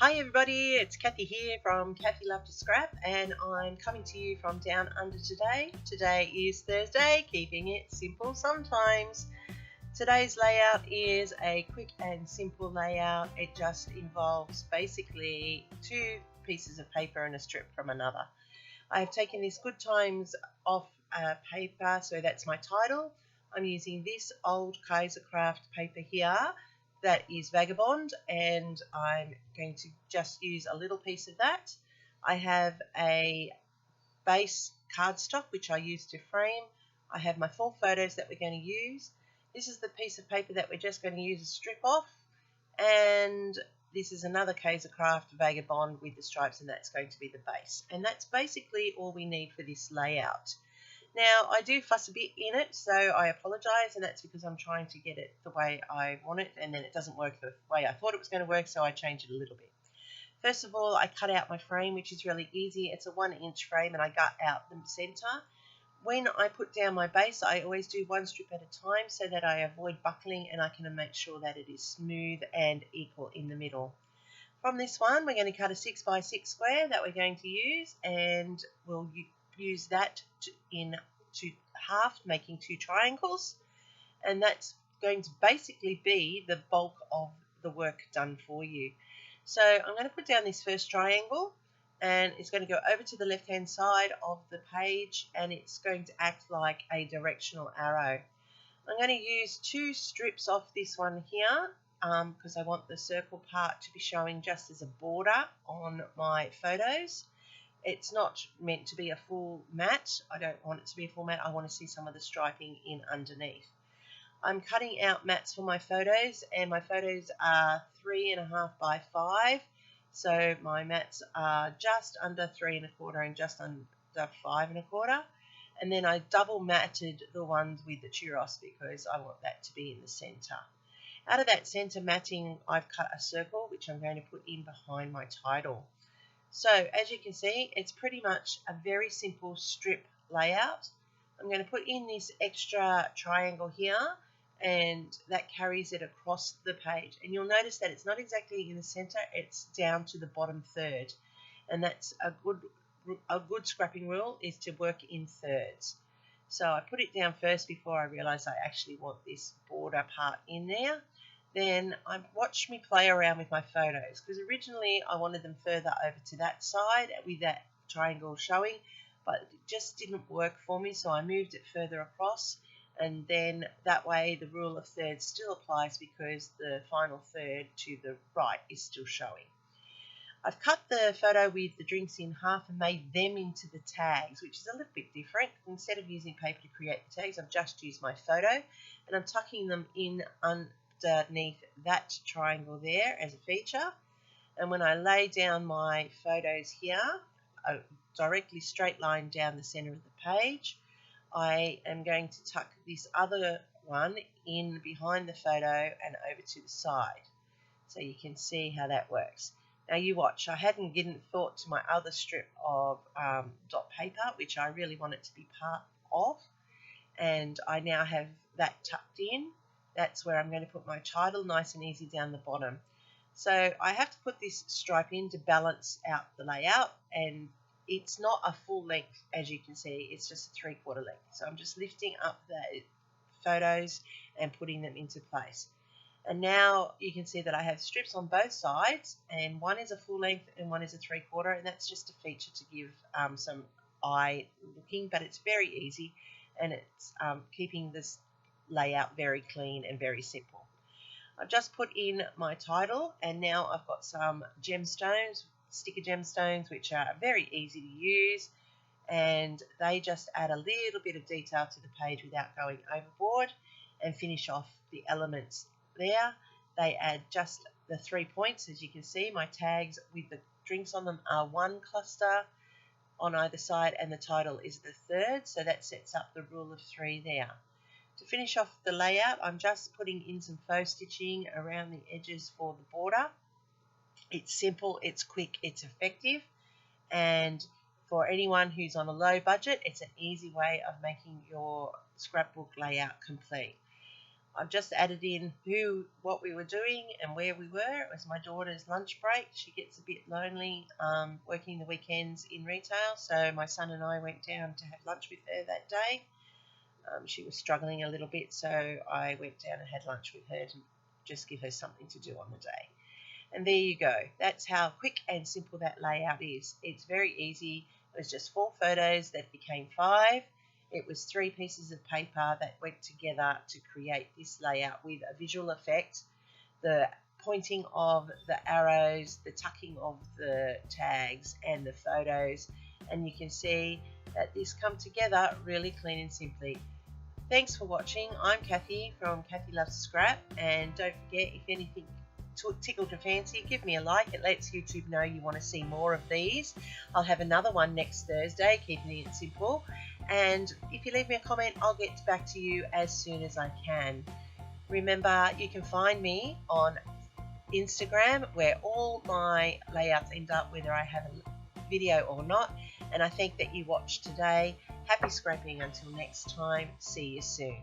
Hi everybody, it's Kathy here from Kathy Love to Scrap, and I'm coming to you from Down Under today. Today is Thursday, keeping it simple sometimes. Today's layout is a quick and simple layout. It just involves basically two pieces of paper and a strip from another. I have taken this Good Times off paper, so that's my title. I'm using this old Kaisercraft paper here that is Vagabond, and I'm going to just use a little piece of that. I have a base cardstock which I use to frame. I have my 4 photos that we're going to use. This is the piece of paper that we're just going to use a strip off, and this is another Kaisercraft Vagabond with the stripes, and that's going to be the base. And that's basically all we need for this layout. Now, I do fuss a bit in it, so I apologise, and that's because I'm trying to get it the way I want it, and then it doesn't work the way I thought it was going to work, so I change it a little bit. First of all, I cut out my frame, which is really easy. It's a 1-inch frame, and I cut out the centre. When I put down my base, I always do one strip at a time so that I avoid buckling, and I can make sure that it is smooth and equal in the middle. From this one, we're going to cut a 6x6 square that we're going to use, and we'll use that into half, making 2 triangles, and that's going to basically be the bulk of the work done for you. So I'm going to put down this first triangle, and it's going to go over to the left hand side of the page, and it's going to act like a directional arrow. I'm going to use 2 strips off this one here because I want the circle part to be showing just as a border on my photos. It's not meant to be a full mat. I don't want it to be a full mat. I want to see some of the striping in underneath. I'm cutting out mats for my photos, and my photos are 3.5 by 5. So my mats are just under 3 1/4 and just under 5 1/4. And then I double matted the ones with the churros because I want that to be in the centre. Out of that centre matting, I've cut a circle, which I'm going to put in behind my title. So as you can see, it's pretty much a very simple strip layout. I'm going to put in this extra triangle here, and that carries it across the page. And you'll notice that it's not exactly in the center, it's down to the bottom third. And that's a good scrapping rule, is to work in thirds. So I put it down first before I realized I actually want this border part in there. Then I watched me play around with my photos, because originally I wanted them further over to that side with that triangle showing, but it just didn't work for me, so I moved it further across, and then that way the rule of thirds still applies because the final third to the right is still showing. I've cut the photo with the drinks in half and made them into the tags, which is a little bit different. Instead of using paper to create the tags, I've just used my photo, and I'm tucking them in underneath that triangle there as a feature. And when I lay down my photos here, a directly straight line down the center of the page, I am going to tuck this other one in behind the photo and over to the side, so you can see how that works. Now you watch, I hadn't given thought to my other strip of dot paper, which I really want it to be part of, and I now have that tucked in. That's where I'm going to put my title nice and easy down the bottom. So I have to put this stripe in to balance out the layout, and it's not a full length, as you can see, it's just a 3/4 length. So I'm just lifting up the photos and putting them into place. And now you can see that I have strips on both sides, and one is a full length and one is a 3/4, and that's just a feature to give some eye looking, but it's very easy, and it's keeping this layout very clean and very simple. I've just put in my title, and now I've got some gemstones, sticker gemstones, which are very easy to use, and they just add a little bit of detail to the page without going overboard, and finish off the elements there. They add just the 3 points. As you can see, my tags with the drinks on them are 1 cluster on either side, and the title is the third, so that sets up the rule of 3 there. To finish off the layout, I'm just putting in some faux stitching around the edges for the border. It's simple, it's quick, it's effective, and for anyone who's on a low budget, it's an easy way of making your scrapbook layout complete. I've just added in what we were doing and where we were. It was my daughter's lunch break. She gets a bit lonely working the weekends in retail, so my son and I went down to have lunch with her that day. She was struggling a little bit, so I went down and had lunch with her to just give her something to do on the day. And there you go. That's how quick and simple that layout is. It's very easy. It was just 4 photos that became 5. It was 3 pieces of paper that went together to create this layout with a visual effect, the pointing of the arrows, the tucking of the tags and the photos, and you can see that this come together really clean and simply. Thanks for watching. I'm Kathy from Kathy Loves Scrap, and don't forget, if anything tickled your fancy, give me a like. It lets YouTube know you want to see more of these. I'll have another one next Thursday, keeping it simple. And if you leave me a comment, I'll get back to you as soon as I can. Remember, you can find me on Instagram, where all my layouts end up, whether I have a video or not. And I thank that you watched today. Happy scrapping until next time. See you soon.